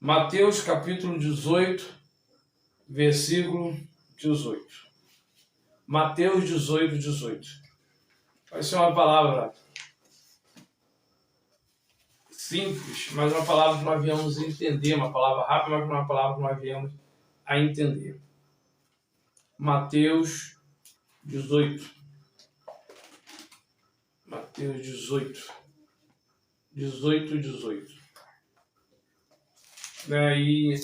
Mateus capítulo 18, versículo 18. Mateus 18, 18. Vai ser uma palavra simples, mas uma palavra que nós viemos a entender, uma palavra rápida, mas uma palavra que nós viemos a entender. Mateus 18. Mateus 18. 18, 18. E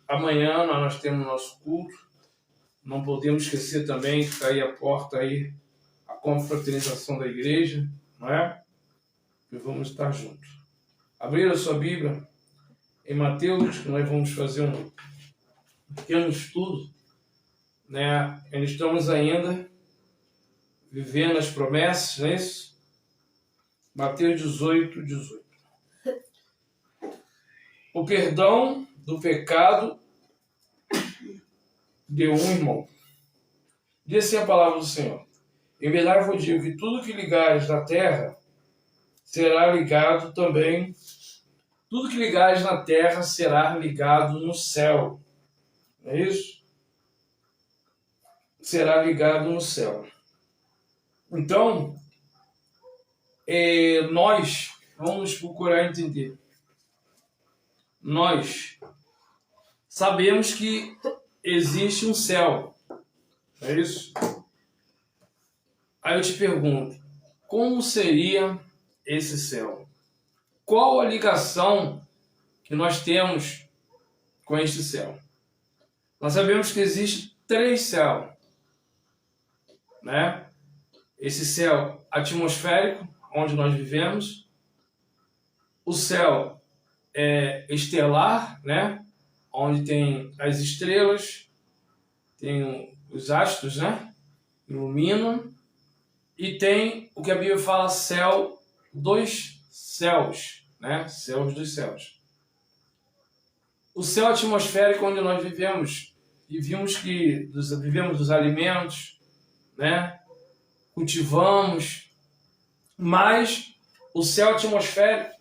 amanhã nós temos nosso culto. Não podemos esquecer também que está aí a porta aí, a confraternização da igreja, não é? E vamos estar juntos. Abrir a sua Bíblia em Mateus, que nós vamos fazer um pequeno estudo, né? Estamos ainda vivendo as promessas, não é isso? Mateus 18, 18. O perdão do pecado de um irmão. Diz assim a palavra do Senhor: em verdade vos digo que tudo que ligares na terra será ligado também, tudo que ligares na terra será ligado no céu. Não é isso? Será ligado no céu. Então, nós vamos procurar entender. Nós sabemos que existe um céu. É isso? Aí eu te pergunto, como seria esse céu? Qual a ligação que nós temos com este céu? Nós sabemos que existe 3 céus, né? Esse céu atmosférico, onde nós vivemos, o céu estelar, né? Onde tem as estrelas, tem os astros, né? Iluminam. E tem o que a Bíblia fala, céu dos céus, né? Céus dos céus. O céu atmosférico onde nós vivemos, e vimos que vivemos dos alimentos, né? Cultivamos, mas o céu atmosférico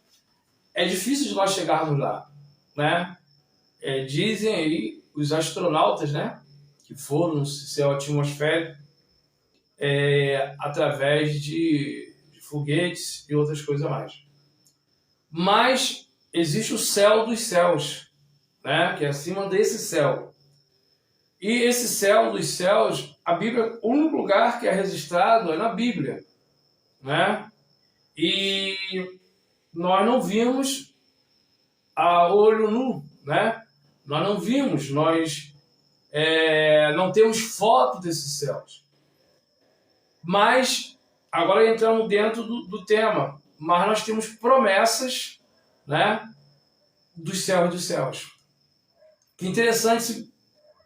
é difícil de nós chegarmos lá, né? Dizem aí os astronautas, né? Que foram no céu atmosférico através de foguetes e outras coisas mais. Mas existe o céu dos céus, né? Que é acima desse céu. E esse céu dos céus, a Bíblia, o único lugar que é registrado é na Bíblia, né? E nós não vimos a olho nu, né? Nós não vimos, nós não temos foto desses céus. Mas, agora entramos dentro do tema, mas nós temos promessas, né? Dos céus dos céus. Que interessante se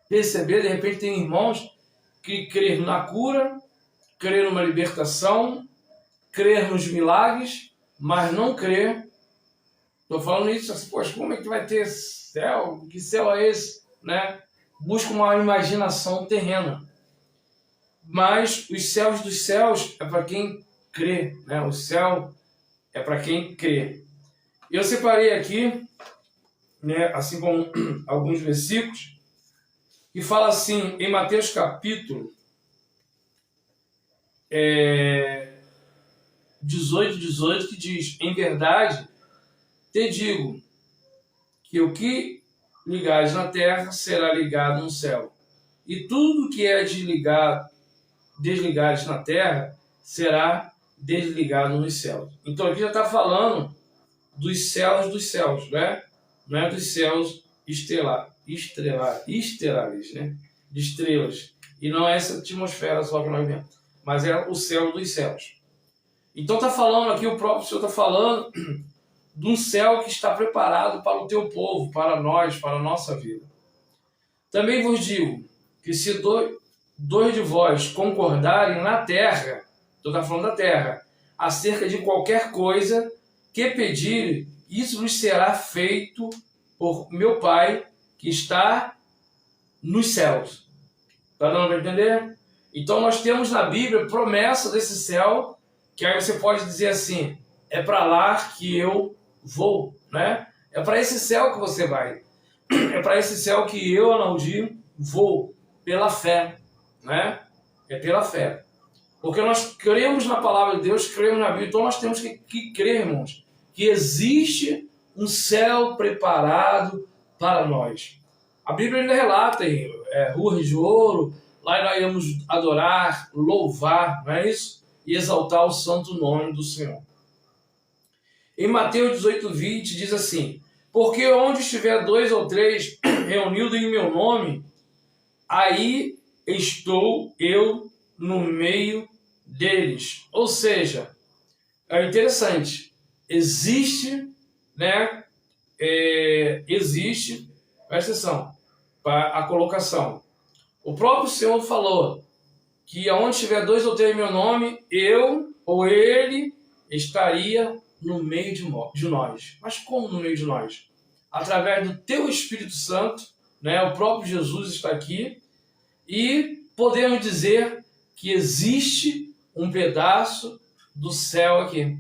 perceber, de repente tem irmãos que creem na cura, creem numa libertação, creem nos milagres, mas não creem. Estou falando isso assim, poxa, como é que vai ter céu? Que céu é esse? Né? Busca uma imaginação terrena. Mas os céus dos céus é para quem crê, né? O céu é para quem crê. Eu separei aqui, né, assim como alguns versículos, que fala assim, em Mateus capítulo 18, 18, que diz: em verdade te digo que o que ligares na terra será ligado no céu, e tudo que é desligares na terra será desligado nos céus. Então aqui já está falando dos céus, né? Não é dos céus estelares, né? De estrelas. E não é essa atmosfera só que nós vemos, mas é o céu dos céus. Então está falando aqui, o próprio Senhor está falando de um céu que está preparado para o teu povo, para nós, para a nossa vida. Também vos digo que se dois de vós concordarem na terra, estou falando da terra, acerca de qualquer coisa que pedirem, isso lhes será feito por meu Pai que está nos céus. Está dando para entender? Então nós temos na Bíblia promessa desse céu, que aí você pode dizer assim, é para lá que eu vou, né? É para esse céu que você vai. É para esse céu que eu, Analdir, vou pela fé, né? É pela fé. Porque nós cremos na palavra de Deus, cremos na Bíblia, então nós temos que crer, irmãos, que existe um céu preparado para nós. A Bíblia ainda relata em ruas de ouro, lá nós íamos adorar, louvar, não é isso? E exaltar o santo nome do Senhor. Em Mateus 18:20 diz assim: porque onde estiver 2 ou 3 reunidos em meu nome, aí estou eu no meio deles. Ou seja, é interessante, existe, né? Existe, presta atenção, para a colocação. O próprio Senhor falou que aonde tiver 2 ou 3 em meu nome, eu ou ele estaria no meio de nós. Mas como no meio de nós? Através do teu Espírito Santo, né? O próprio Jesus está aqui e podemos dizer que existe um pedaço do céu aqui.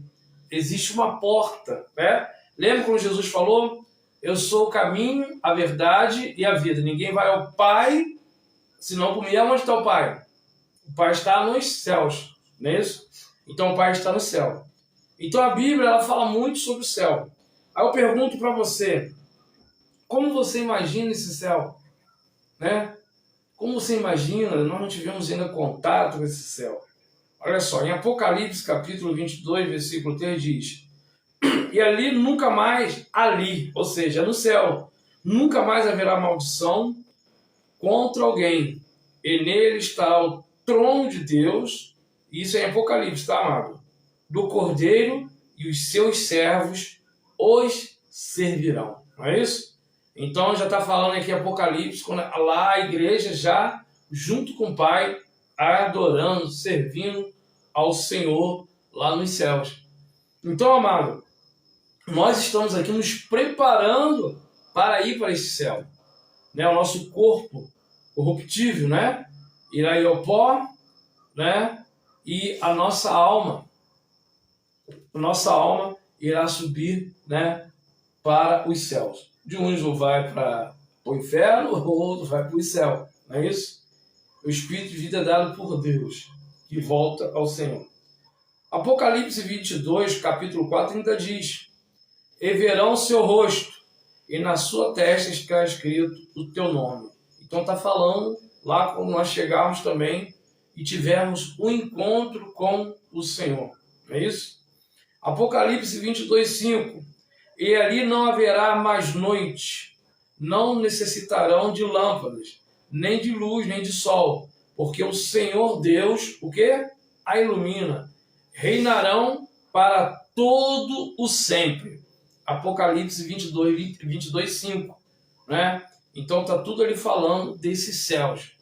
Existe uma porta, né? Lembra quando Jesus falou? Eu sou o caminho, a verdade e a vida. Ninguém vai ao Pai senão por mim. Onde está o Pai? O Pai está nos céus, não é isso? Então o Pai está no céu. Então a Bíblia ela fala muito sobre o céu. Aí eu pergunto para você, como você imagina esse céu? Né? Como você imagina, nós não tivemos ainda contato com esse céu. Olha só, em Apocalipse capítulo 22, versículo 3 diz: e ali nunca mais, ou seja, no céu, nunca mais haverá maldição contra alguém. E nele está o trono de Deus, isso é em Apocalipse, tá, amado? Do Cordeiro, e os seus servos os servirão. Não é isso? Então já está falando aqui Apocalipse, quando lá a igreja já, junto com o Pai, adorando, servindo ao Senhor lá nos céus. Então, amado, nós estamos aqui nos preparando para ir para esse céu. Né? O nosso corpo corruptível, né? Irá ir ao pó, né? E a nossa alma irá subir, né? Para os céus. De uns vai para o inferno, o outro vai para o céu. Não é isso? O Espírito de vida é dado por Deus, que volta ao Senhor. Apocalipse 22, capítulo 4, ainda diz: e verão o seu rosto, e na sua testa está escrito o teu nome. Então está falando lá quando nós chegarmos também e tivermos um encontro com o Senhor. Não é isso? Apocalipse 22, 5. E ali não haverá mais noite, não necessitarão de lâmpadas, nem de luz, nem de sol, porque o Senhor Deus, o quê? A ilumina. Reinarão para todo o sempre. Apocalipse 22, 5. Né? Então está tudo ali falando desses céus.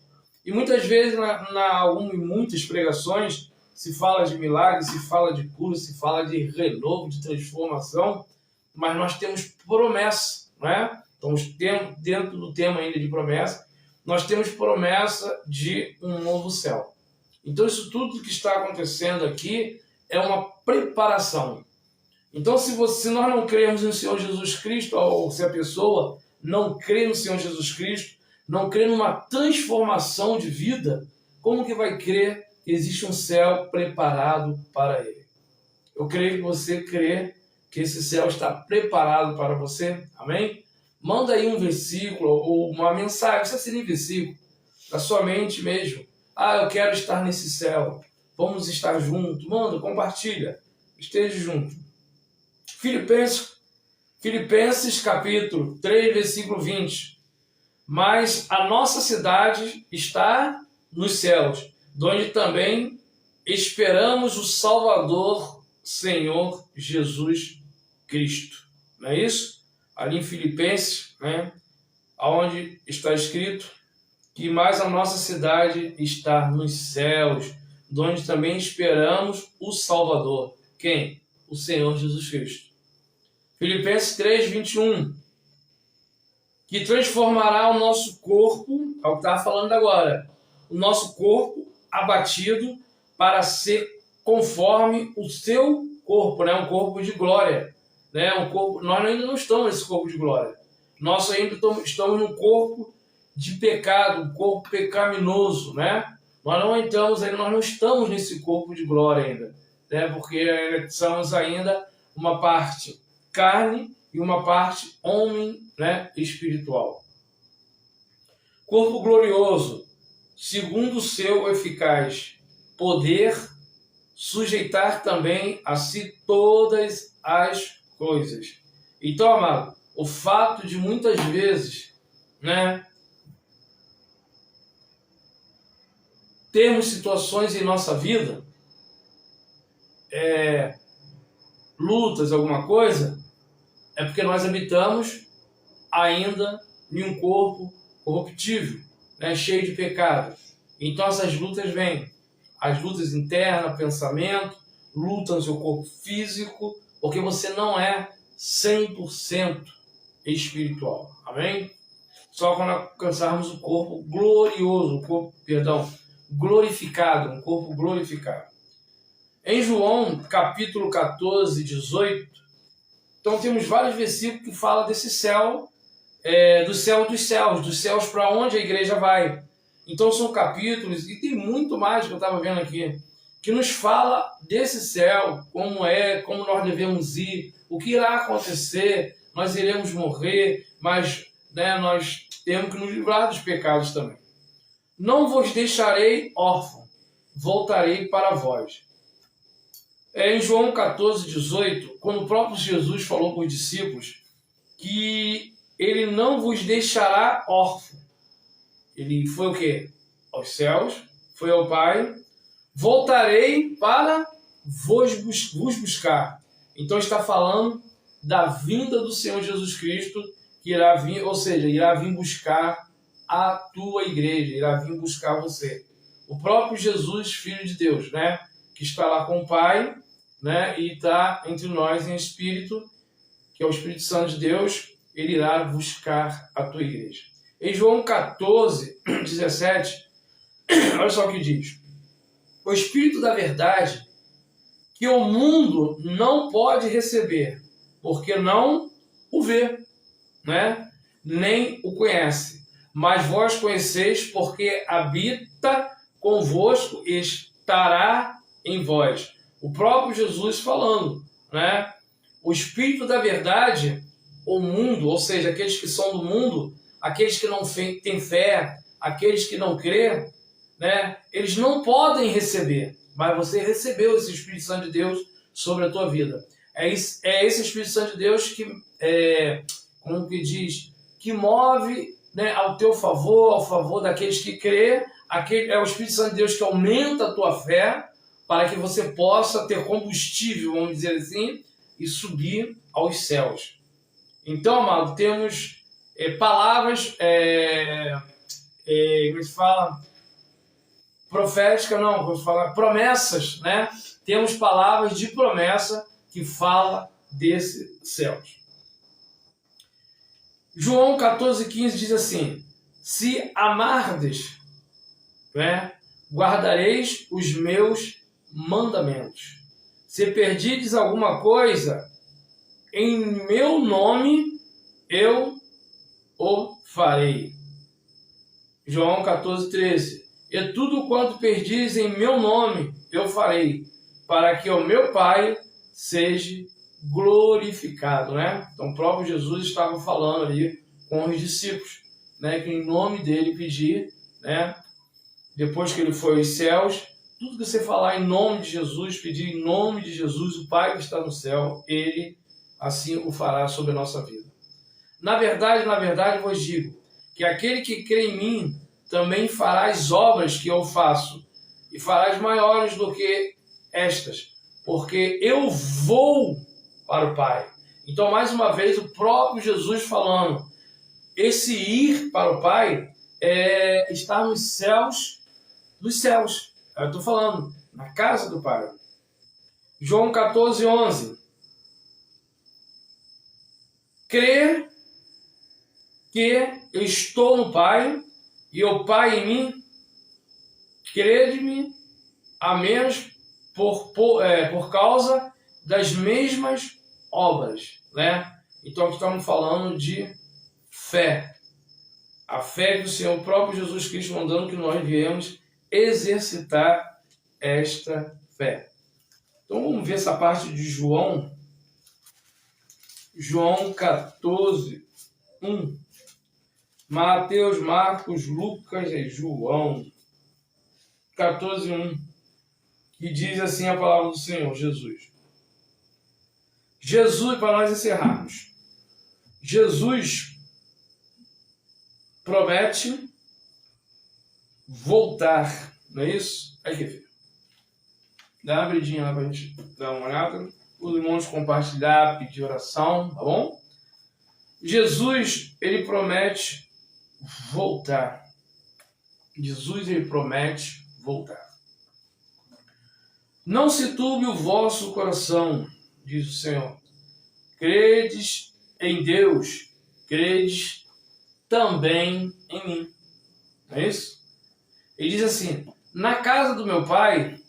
E muitas vezes, em muitas pregações, se fala de milagres, se fala de cura, se fala de renovo, de transformação, mas nós temos promessa, né? Então, dentro do tema ainda de promessa, nós temos promessa de um novo céu. Então, isso tudo que está acontecendo aqui é uma preparação. Então, se nós não cremos no Senhor Jesus Cristo, ou se a pessoa não crê no Senhor Jesus Cristo, não crê numa transformação de vida, como que vai crer que existe um céu preparado para ele? Eu creio que você crê que esse céu está preparado para você. Amém? Manda aí um versículo ou uma mensagem, não precisa ser nem versículo, da sua mente mesmo. Eu quero estar nesse céu. Vamos estar juntos. Manda, compartilha. Esteja junto. Filipenses capítulo 3, versículo 20. Mas a nossa cidade está nos céus, de onde também esperamos o Salvador, Senhor Jesus Cristo. Não é isso? Ali em Filipenses, né, onde está escrito que mais a nossa cidade está nos céus, de onde também esperamos o Salvador. Quem? O Senhor Jesus Cristo. Filipenses 3, 21. Que transformará o nosso corpo, é o que está falando agora, o nosso corpo abatido para ser conforme o seu corpo, né? Um corpo de glória, né? Um corpo, nós ainda não estamos nesse corpo de glória. Nós ainda estamos num corpo de pecado, um corpo pecaminoso, né? Nós não entramos ainda, nós não estamos nesse corpo de glória ainda, né? Porque somos ainda uma parte carne e uma parte homem, né? Espiritual. Corpo glorioso, segundo o seu eficaz poder, sujeitar também a si todas as coisas. Então, amado, o fato de muitas vezes, né, termos situações em nossa vida, lutas, alguma coisa, é porque nós habitamos ainda em um corpo corruptível, né, cheio de pecado. Então essas lutas vêm. As lutas internas, pensamento, luta no seu corpo físico, porque você não é 100% espiritual. Amém? Só quando alcançarmos o corpo glorioso, o corpo, glorificado, um corpo glorificado. Em João, capítulo 14, 18, então temos vários versículos que falam desse céu, do céu dos céus para onde a igreja vai. Então são capítulos, e tem muito mais que eu estava vendo aqui, que nos fala desse céu, como é, como nós devemos ir, o que irá acontecer, nós iremos morrer, mas, né, nós temos que nos livrar dos pecados também. Não vos deixarei órfão, voltarei para vós. Em João 14, 18, quando o próprio Jesus falou com os discípulos que ele não vos deixará órfão. Ele foi o quê? Aos céus, foi ao Pai. Voltarei para vos buscar. Então está falando da vinda do Senhor Jesus Cristo, que irá vir, ou seja, irá vir buscar a tua igreja, irá vir buscar você. O próprio Jesus, Filho de Deus, né? Que está lá com o Pai, né? E está entre nós em espírito, que é o Espírito Santo de Deus, ele irá buscar a tua igreja. Em João 14, 17, olha só o que diz. O Espírito da verdade, que o mundo não pode receber, porque não o vê, né? Nem o conhece. Mas vós conheceis, porque habita convosco e estará em vós. O próprio Jesus falando, né? O Espírito da verdade, o mundo, ou seja, aqueles que são do mundo, aqueles que não têm fé, aqueles que não crêem, né? Eles não podem receber, mas você recebeu esse Espírito Santo de Deus sobre a tua vida. É esse Espírito Santo de Deus que, como que diz, que move, né, ao teu favor, ao favor daqueles que crêem. É o Espírito Santo de Deus que aumenta a tua fé para que você possa ter combustível, vamos dizer assim, e subir aos céus. Então, amado, temos palavras, como se fala, profética, não, vamos falar promessas, né? Temos palavras de promessa que fala desses céus. João 14,15 diz assim: se amardes, né, guardareis os meus mandamentos. Se perdides alguma coisa, em meu nome eu o farei. João 14,13. E tudo quanto perdiz em meu nome eu farei, para que o meu Pai seja glorificado, né? Então o próprio Jesus estava falando ali com os discípulos, né? Que em nome dele pedir, né? Depois que ele foi aos céus, tudo que você falar em nome de Jesus, pedir em nome de Jesus, o Pai que está no céu, ele assim o fará sobre a nossa vida. Na verdade, vos digo que aquele que crê em mim também fará as obras que eu faço, e farás maiores do que estas, porque eu vou para o Pai. Então, mais uma vez, o próprio Jesus falando, esse ir para o Pai é estar nos céus dos céus. Eu estou falando, na casa do Pai. João 14:11. Crer que eu estou no Pai e o Pai em mim, crede-me, a menos por causa das mesmas obras. né? Então aqui estamos falando de fé. A fé que o Senhor, o próprio Jesus Cristo, mandando que nós viemos exercitar esta fé. Então vamos ver essa parte de João 14, 1. Mateus, Marcos, Lucas e João 14, 1. Que diz assim a palavra do Senhor, Jesus. Jesus, para nós encerrarmos, Jesus promete voltar, não é isso? Aqui, filho. Dá uma abridinha lá para a gente dar uma olhada. Os irmãos compartilhar, pedir oração, tá bom? Jesus, ele promete voltar. Jesus, ele promete voltar. Não se turbe o vosso coração, diz o Senhor. Credes em Deus, credes também em mim. Não é isso? Ele diz assim, na casa do meu pai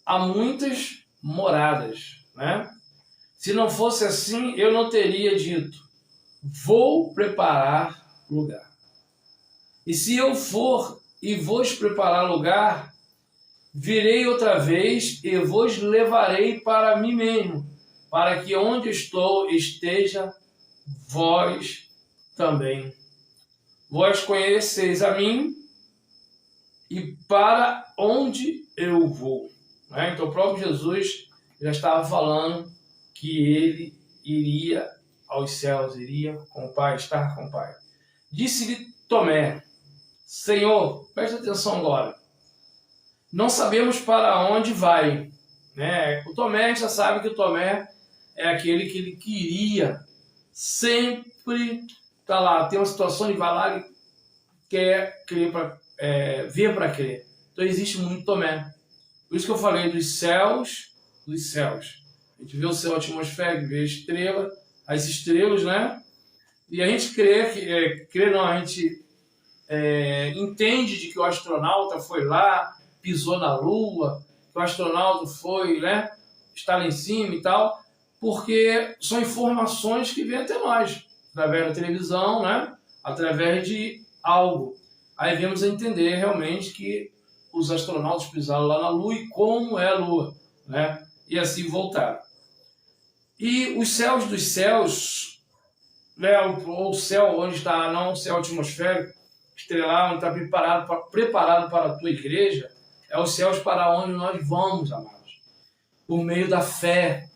há muitas moradas, né? Se não fosse assim, eu não teria dito, vou preparar lugar. E se eu for e vos preparar lugar, virei outra vez e vos levarei para mim mesmo, para que onde estou esteja vós também. Vós conheceis a mim e para onde eu vou. Né? Então o próprio Jesus já estava falando que ele iria aos céus, iria com o Pai, estar com o Pai. Disse-lhe Tomé, Senhor, preste atenção agora, não sabemos para onde vai. Né? O Tomé, a gente já sabe que o Tomé é aquele que ele queria sempre estar lá. Tem uma situação de vai lá e quer crer ver para crer. Então existe muito Tomé. Por isso que eu falei dos céus, dos céus. A gente vê o céu atmosférico, vê a estrela, as estrelas, né? E a gente a gente entende de que o astronauta foi lá, pisou na Lua, que o astronauta foi, né, está lá em cima e tal, porque são informações que vêm até nós, através da televisão, né, através de algo. Aí vemos a entender realmente que os astronautas pisaram lá na Lua e como é a Lua, né, e assim voltaram. E os céus dos céus, né, o céu onde está, não o céu atmosférico, estrelado, onde está preparado para a tua igreja, é os céus para onde nós vamos, amados. Por meio da fé,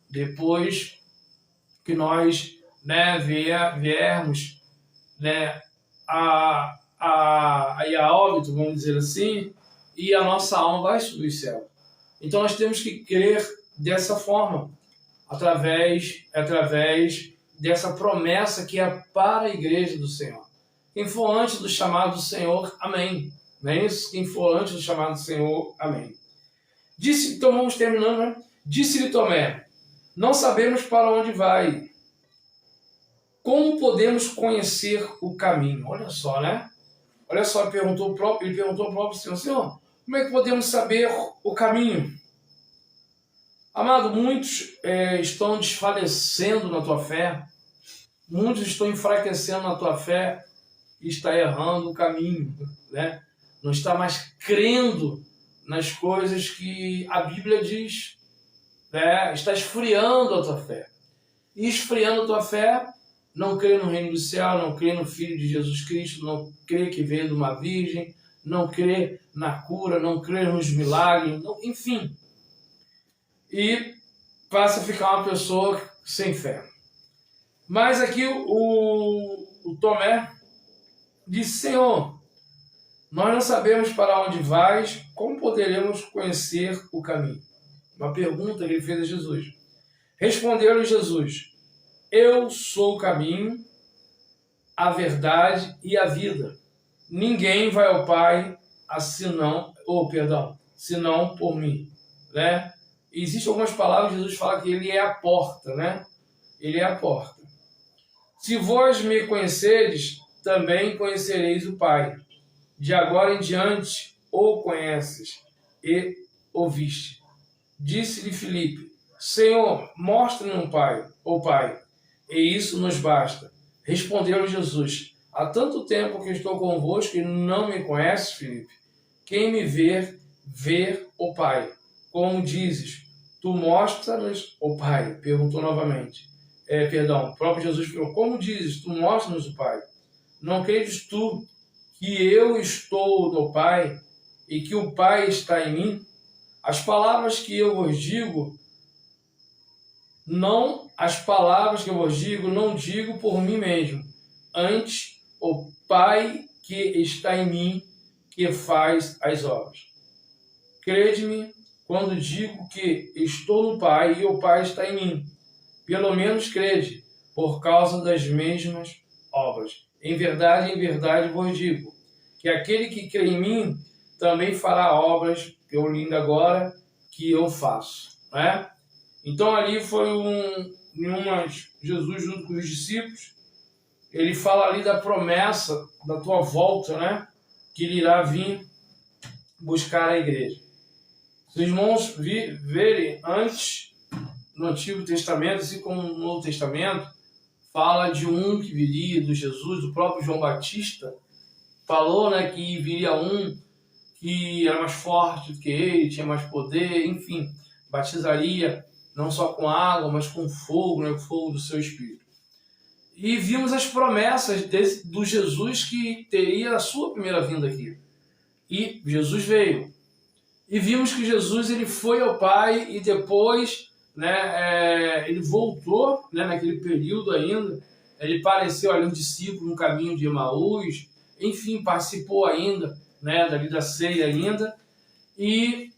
depois que nós, né, viermos, né, a óbito, vamos dizer assim, e a nossa alma vai subir o céu. Então nós temos que crer dessa forma, através dessa promessa que é para a igreja do Senhor. Quem for antes do chamado do Senhor, amém. Não é isso? Quem for antes do chamado do Senhor, amém. Então vamos terminando, né? Disse-lhe Tomé, não sabemos para onde vai. Como podemos conhecer o caminho? Olha só, né? Olha só, ele perguntou ao próprio Senhor, Senhor, como é que podemos saber o caminho? Amado, muitos estão desfalecendo na tua fé, muitos estão enfraquecendo na tua fé, está errando o caminho, né? Não está mais crendo nas coisas que a Bíblia diz, né? Está esfriando a tua fé. E esfriando a tua fé, não crê no reino do céu, não crê no Filho de Jesus Cristo, não crê que veio de uma virgem, não crê na cura, não crê nos milagres, não, enfim. E passa a ficar uma pessoa sem fé. Mas aqui o Tomé disse, Senhor, nós não sabemos para onde vais, como poderemos conhecer o caminho? Uma pergunta que ele fez a Jesus. Respondeu-lhe Jesus, eu sou o caminho, a verdade e a vida. Ninguém vai ao Pai senão por mim. Né? Existem algumas palavras que Jesus fala que ele é a porta, né? Ele é a porta. Se vós me conheceres, também conhecereis o Pai. De agora em diante o conheces e o viste. Disse-lhe Filipe, Senhor, mostre-nos o Pai, e isso nos basta. Respondeu-lhe Jesus: há tanto tempo que estou convosco e não me conheces, Filipe. Quem me ver, vê o Pai. Como dizes, tu mostra-nos o Pai. Perguntou novamente. O próprio Jesus falou: como dizes, tu mostra-nos o Pai? Não credes tu que eu estou no Pai e que o Pai está em mim? As palavras que eu vos digo, não digo por mim mesmo. Antes, o Pai que está em mim, que faz as obras. Crede-me quando digo que estou no Pai e o Pai está em mim. Pelo menos crede, por causa das mesmas obras. Em verdade vos digo, que aquele que crê em mim também fará obras, que eu li agora, que eu faço. Né? Então ali foi Jesus junto com os discípulos, ele fala ali da promessa da tua volta, né? Que ele irá vir buscar a igreja. Se os irmãos verem antes, no Antigo Testamento, assim como no Novo Testamento, fala de um que viria, do Jesus, o próprio João Batista falou, né, que viria um que era mais forte do que ele, tinha mais poder, enfim, batizaria não só com água, mas com fogo, né, o fogo do seu Espírito. E vimos as promessas do Jesus que teria a sua primeira vinda aqui. E Jesus veio. E vimos que Jesus ele foi ao Pai e depois, né, ele voltou, né, naquele período ainda. Ele apareceu ali um discípulo no caminho de Emaús, enfim, participou ainda, né, dali da ceia ainda. E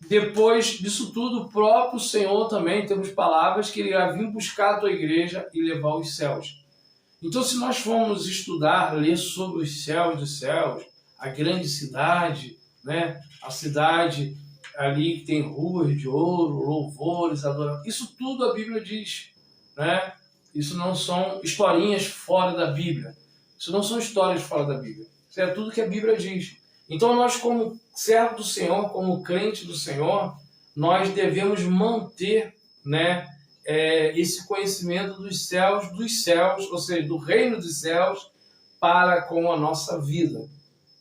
depois disso tudo, o próprio Senhor também, temos palavras que ele irá vir buscar a tua igreja e levar aos céus. Então, se nós formos estudar, ler sobre os céus dos céus, a grande cidade, né? A cidade ali que tem ruas de ouro, louvores, adoração. Isso tudo a Bíblia diz, né? Isso não são historinhas fora da Bíblia. Isso não são histórias fora da Bíblia. Isso é tudo que a Bíblia diz. Então nós, como servo do Senhor, como crente do Senhor, nós devemos manter, né, esse conhecimento dos céus, ou seja, do reino dos céus, para com a nossa vida.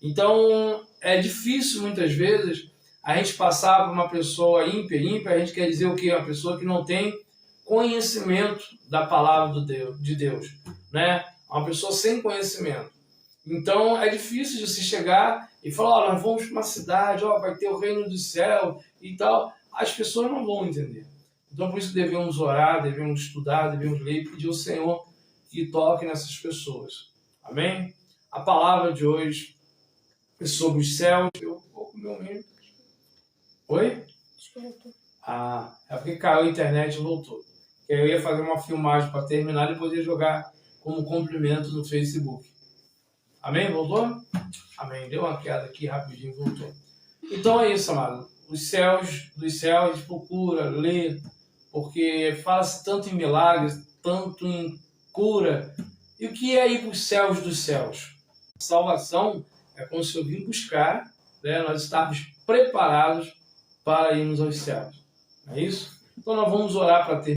Então, é difícil, muitas vezes, a gente passar por uma pessoa ímpia, a gente quer dizer o quê? Uma pessoa que não tem conhecimento da palavra de Deus, né? Uma pessoa sem conhecimento. Então, é difícil de se chegar e falar, nós vamos para uma cidade, vai ter o reino do céu e tal. As pessoas não vão entender. Então, por isso devemos orar, devemos estudar, devemos ler e pedir ao Senhor que toque nessas pessoas. Amém? A palavra de hoje sobre os céus. Eu vou comer um milho. Oi? Acho que voltou. É porque caiu a internet e voltou. Eu ia fazer uma filmagem para terminar e depois ia jogar como complemento no Facebook. Amém? Voltou? Amém. Deu uma queda aqui rapidinho, voltou. Então é isso, amado. Os céus dos céus, a gente procura ler, porque fala-se tanto em milagres, tanto em cura. E o que é ir para os céus dos céus? Salvação é como se eu vim buscar, né, nós estávamos preparados para irmos aos céus. Não é isso? Então nós vamos orar para ter